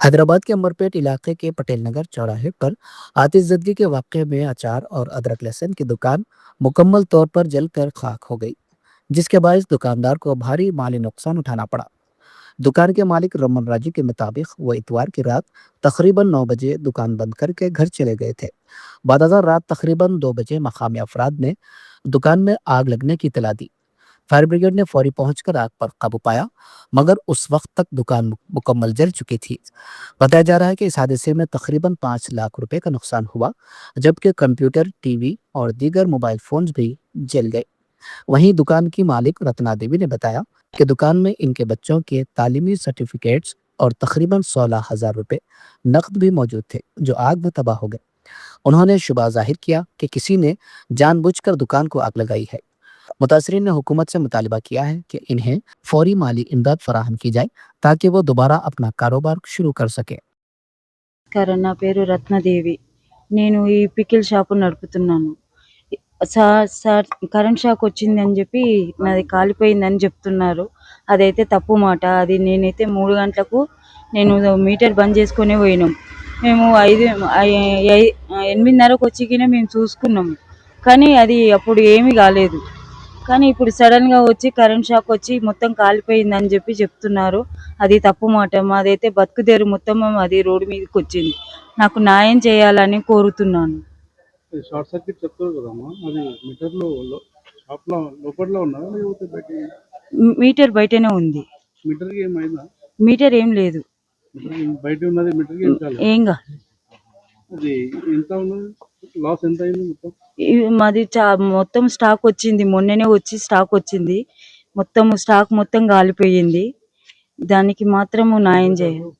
हैदराबाद के अमरपेट इलाके के पटेल नगर चौराहे पर आतिशबाजी के वाकये में अचार और अदरक लहसुन की दुकान मुकम्मल तौर पर जलकर खाक हो गई, जिसके बायस दुकानदार को भारी माली नुकसान उठाना पड़ा। दुकान के मालिक रमन राजू के मुताबिक वो इतवार की रात तकरीबन 9 बजे दुकान बंद करके घर चले गए थे। बाद रात तकरीबन 2 बजे मकामी अफराद ने दुकान में आग लगने की इतला दी। फायर ब्रिगेड ने फौरी पहुंचकर आग पर काबू पाया, मगर उस वक्त तक दुकान मुकम्मल जल चुकी थी। बताया जा रहा है कि इस हादसे में तकरीबन 5 लाख रुपए का नुकसान हुआ, जबकि कंप्यूटर, टीवी और दीगर मोबाइल फोन्स भी जल गए। वहीं दुकान की मालिक रत्ना देवी ने बताया कि दुकान में इनके बच्चों के तालीमी सर्टिफिकेट्स और तकरीबन 16,000 रुपए नकद भी मौजूद थे, जो आग में तबाह हो गए। उन्होंने शुबा जाहिर किया कि किसी ने जानबूझकर दुकान को आग लगाई है। मुतासरीन ने हुकूमत से मुतालबा किया है कि इन्हें फौरी माली इमदाद फराहम की जाए, ताकि वो दोबारा अपना कारोबार शुरू कर सके। నా పేరు రత్నదేవి. నేను ఈ పికిల్ షాపు నడుపుతున్నాను. సార్ కరెంట్ షాక్ వచ్చిందని చెప్పి నాది కాలిపోయిందని చెప్తున్నారు. అదైతే తప్పు మాట. అది నేనైతే 3 గంటలకు నేను మీటర్ బంద్ చేసుకునే పోయినాం. మేము 8:30కు వచ్చికినే మేము చూసుకున్నాము. కానీ అది అప్పుడు ఏమీ కాలేదు. కానీ ఇప్పుడు సడన్గా వచ్చి కరెంట్ షాక్ వచ్చి మొత్తం కాలిపోయిందని చెప్పి చెప్తున్నారు. అది తప్పు మాట. మాదైతే బతుకుదేరు మొత్తం అది రోడ్డు మీదకి వచ్చింది. నాకు న్యాయం చేయాలని కోరుతున్నాను. షార్ట్ సర్క్యూట్ చెప్తారు కదమ్మా, అది మీటర్లో షాప్లో లోపల ఉన్నదా లేకపోతే బయట? మీటర్ బయటనే ఉంది. మీటర్కి ఏమైందా? మీటర్ ఏం లేదు. బయట ఉన్నది మీటర్కి ఏం కాలేదు. ఏం కాలేదు. అది ఎంత ఉన్నది, లాస్ ఎంత అయింది మొత్తం? మాది మొత్తం స్టాక్ వచ్చింది. మొన్ననే వచ్చి స్టాక్ వచ్చింది. మొత్తం స్టాక్ మొత్తం కాలిపోయింది. దానికి మాత్రము న్యాయం చేయాలి.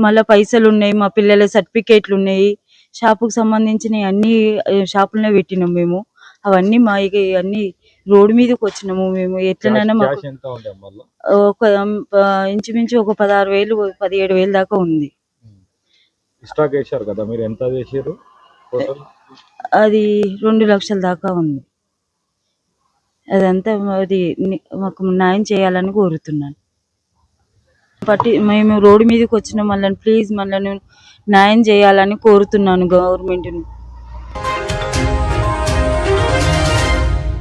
మళ్ళీ పైసలు ఉన్నాయి, మా పిల్లల సర్టిఫికేట్లు ఉన్నాయి, షాపుకు సంబంధించినవి అన్ని షాపులోనే పెట్టినాం మేము. అవన్నీ మా అన్ని రోడ్డు మీదకి వచ్చినాము మేము. ఎట్లనైనా మాకు ఒక ఇంచుమించు ఒక 16,000 17,000 దాకా ఉంది. స్టాక్ వేశారు కదా మీరు, ఎంత చేశారు? అది 2 లక్షల దాకా ఉంది. అదంతా అది మాకు న్యాయం చేయాలని కోరుతున్నాను. మేము రోడ్డు మీదకి వచ్చిన మళ్ళీ ప్లీజ్ న్యాయం చేయాలని కోరుతున్నాను గవర్నమెంట్ను.